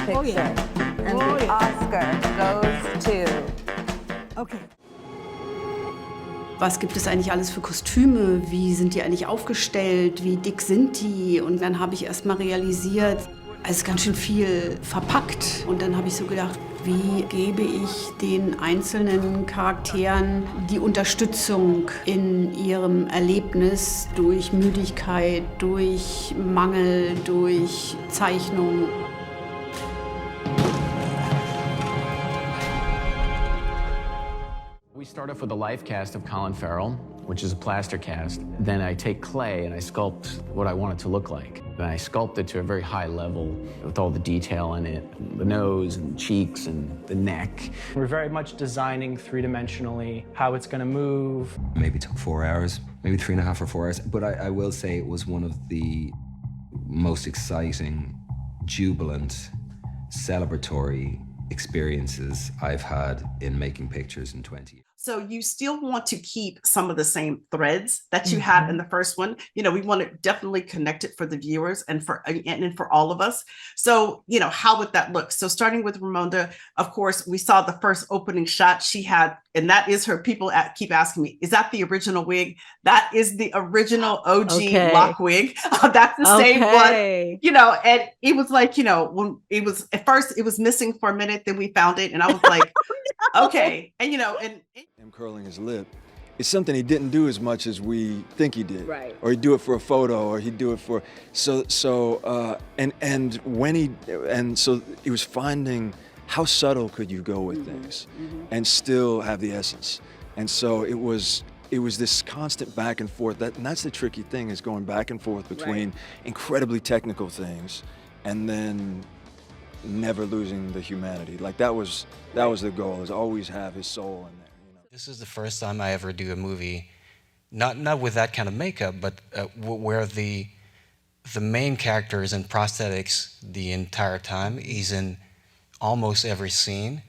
picture. Oh, yeah. And Oh, the yeah. Oscar goes to... Okay. Was gibt es eigentlich alles für Kostüme? Wie sind die eigentlich aufgestellt? Wie dick sind die? Und dann habe ich erst mal realisiert, es ist ganz schön viel verpackt. Und dann habe ich so gedacht, wie gebe ich den einzelnen Charakteren die Unterstützung in ihrem Erlebnis durch Müdigkeit, durch Mangel, durch Zeichnung. We start off with a life cast of Colin Farrell, which is a plaster cast. Then I take clay and I sculpt what I want it to look like. And I sculpt it to a very high level with all the detail in it, the nose and cheeks and the neck. We're very much designing three-dimensionally how it's going to move. Maybe took 4 hours, maybe 3.5 or 4 hours. But I will say it was one of the most exciting, jubilant, celebratory experiences I've had in making pictures in 20 years. So you still want to keep some of the same threads that you had in the first one. You know, we want to definitely connect it for the viewers and for all of us. So, you know, how would that look? So starting with Ramonda, of course, we saw the first opening shot she had, and that is her, people keep asking me, is that the original wig? That is the original OG lock wig. That's the same one, you know, and it was like, you know, when it was, at first it was missing for a minute, then we found it and I was like, okay. And, you know, and him curling his lip, it's something he didn't do as much as we think he did. Right. Or he'd do it for a photo, or he'd do it for, so he was finding how subtle could you go with things and still have the essence. And so it was this constant back and forth, and that's the tricky thing, is going back and forth between incredibly technical things and then never losing the humanity. Like that was the goal, is always have his soul in there. You know? This is the first time I ever do a movie, not with that kind of makeup, but where the main character is in prosthetics the entire time. He's in almost every scene.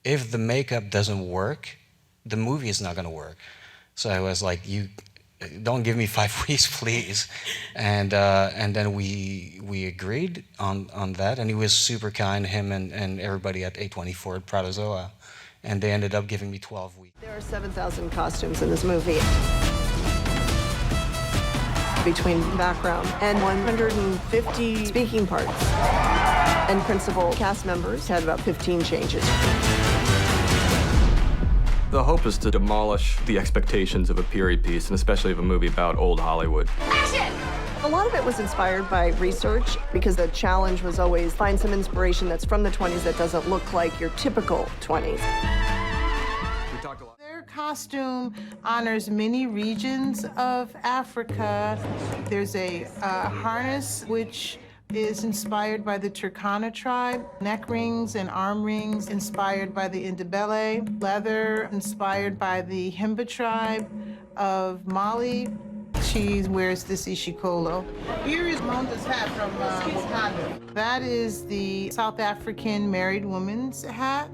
If the makeup doesn't work, the movie is not going to work. So I was like, you don't give me 5 weeks, please. And then we agreed on that, and he was super kind, him and everybody at A24 at Protozoa, and they ended up giving me 12 weeks. There are 7,000 costumes in this movie, between background and 150 speaking parts. And principal cast members had about 15 changes. The hope is to demolish the expectations of a period piece, and especially of a movie about old Hollywood. Action! A lot of it was inspired by research, because the challenge was always find some inspiration that's from the 20s that doesn't look like your typical 20s. Their costume honors many regions of Africa. There's a harness which is inspired by the Turkana tribe, neck rings and arm rings inspired by the Ndebele, leather inspired by the Himba tribe of Mali. She wears this ishikolo. Here is Monda's hat from Wakanda. That is the South African married woman's hat.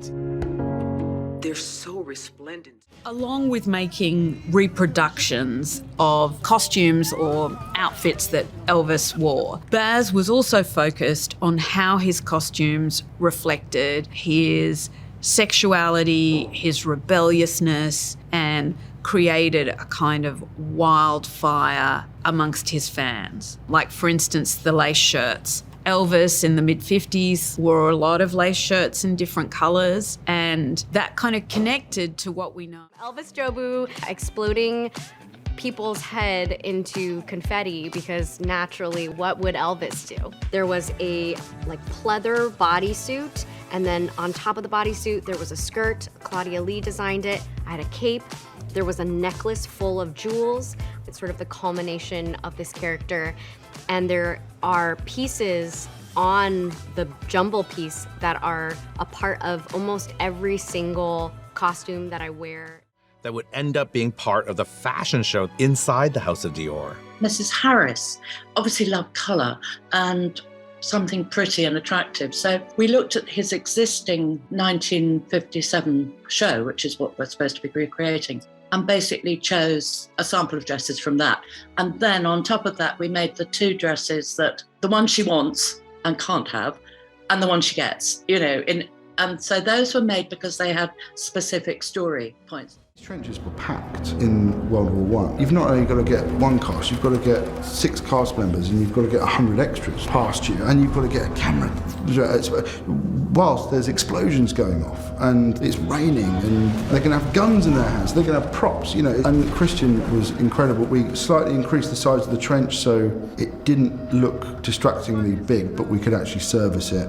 They're so resplendent. Along with making reproductions of costumes or outfits that Elvis wore, Baz was also focused on how his costumes reflected his sexuality, his rebelliousness, and created a kind of wildfire amongst his fans. Like, for instance, the lace shirts. Elvis in the mid-50s wore a lot of lace shirts in different colors, and that kind of connected to what we know. Elvis Jobu exploding people's head into confetti, because naturally, what would Elvis do? There was a pleather bodysuit, and then on top of the bodysuit, there was a skirt. Claudia Lee designed it. I had a cape. There was a necklace full of jewels. It's sort of the culmination of this character. And there are pieces on the jumble piece that are a part of almost every single costume that I wear. That would end up being part of the fashion show inside the House of Dior. Mrs. Harris obviously loved colour and something pretty and attractive. So we looked at his existing 1957 show, which is what we're supposed to be recreating, and basically chose a sample of dresses from that. And then on top of that, we made the two dresses, that the one she wants and can't have, and the one she gets, you know, and so those were made because they had specific story points. Trenches were packed in World War I. You've not only got to get one cast, you've got to get 6 cast members, and you've got to get 100 extras past you, and you've got to get a camera. Whilst there's explosions going off, and it's raining, and they're going to have guns in their hands, they're going to have props, you know. And Christian was incredible. We slightly increased the size of the trench so it didn't look distractingly big, but we could actually service it.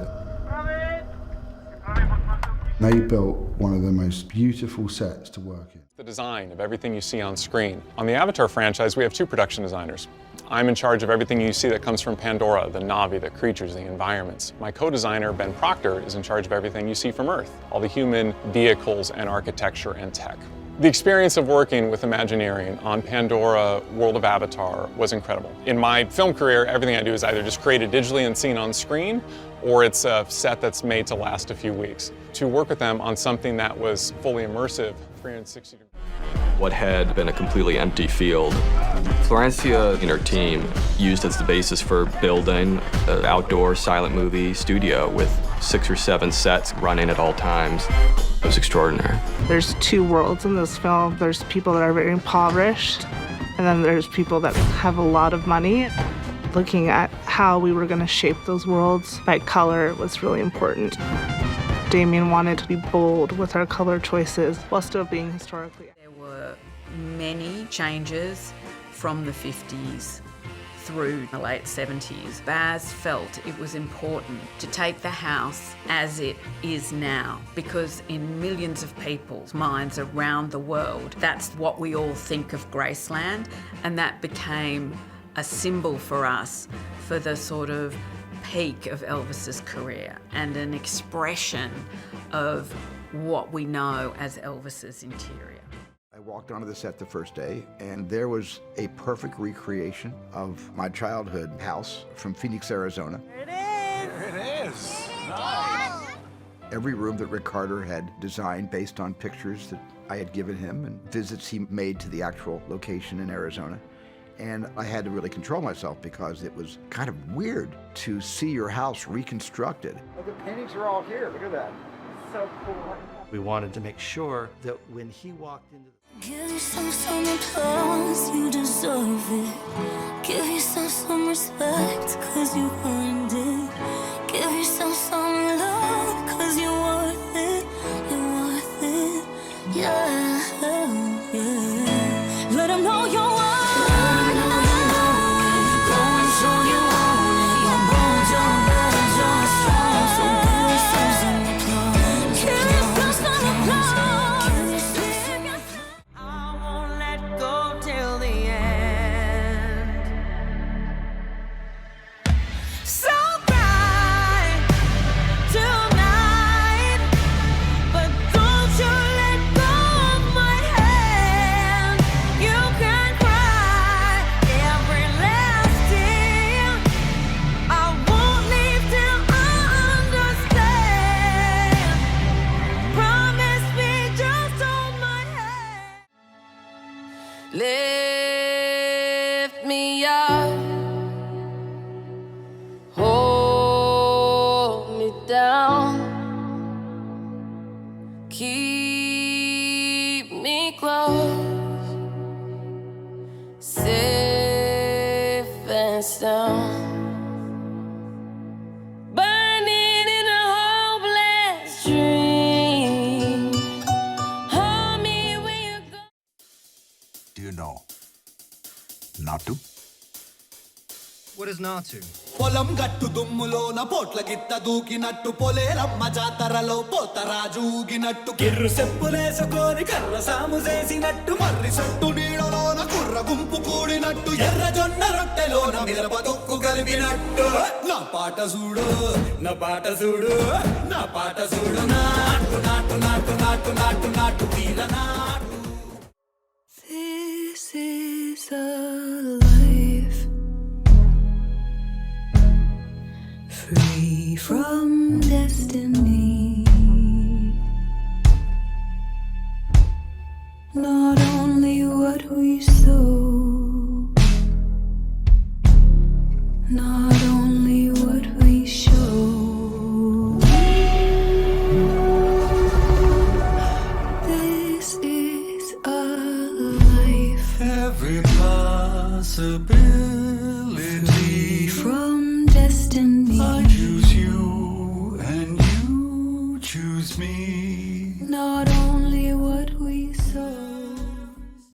They built one of the most beautiful sets to work in. The design of everything you see on screen. On the Avatar franchise, we have 2 production designers. I'm in charge of everything you see that comes from Pandora, the Na'vi, the creatures, the environments. My co-designer, Ben Proctor, is in charge of everything you see from Earth, all the human vehicles and architecture and tech. The experience of working with Imagineering on Pandora World of Avatar was incredible. In my film career, everything I do is either just created digitally and seen on screen, or it's a set that's made to last a few weeks. To work with them on something that was fully immersive, 360 degrees. What had been a completely empty field, Florencia and her team used as the basis for building an outdoor silent movie studio with 6 or 7 sets running at all times. It was extraordinary. There's 2 worlds in this film. There's people that are very impoverished, and then there's people that have a lot of money. Looking at how we were going to shape those worlds by color was really important. Damien wanted to be bold with our color choices while still being historically. There were many changes from the 50s through the late 70s. Baz felt it was important to take the house as it is now, because in millions of people's minds around the world, that's what we all think of Graceland, and that became a symbol for us for the sort of peak of Elvis's career and an expression of what we know as Elvis's interior. I walked onto the set the first day, and there was a perfect recreation of my childhood house from Phoenix, Arizona. There it is. Nice. Every room that Rick Carter had designed based on pictures that I had given him and visits he made to the actual location in Arizona. And I had to really control myself because it was kind of weird to see your house reconstructed. Oh, the paintings are all here. Look at that. So cool. We wanted to make sure that when he walked into Give yourself some applause, you deserve it. Give yourself some respect, cause you earned it. Give yourself some love, cause you're worth it. You're worth it, yeah, yeah. Let them know you're worth it. Lift me up, hold me down, keep me close, safe and sound. Burning in a hopeless dream. Hold me when you go. Do you know Naatu? What is Naatu? పొలం గట్టు దుమ్ములోన పోట్ల గిత్త దూకినట్టు పొలేరమ్మ జాతరలో పోతరాజు ఊగినట్టు కిర్రు సెప్పులేసుకొని కర్ర సాము చేసినట్టు మర్రి సొట్టు నీడలోన కుర్ర గుంపు కూడినట్టు ఎర్ర జొన్న రొట్టెలోన మిరప తొక్కు కలిపినట్టు నా పాట చూడు నా పాట చూడు నా పాట చూడు నాటు నాటు నాటు నాటు నాటు నాటు తీర నాటు. This is a life free from destiny. Not only what we sow, not only what we show. possibility from destiny. I choose you and you choose me. Not only what we saw.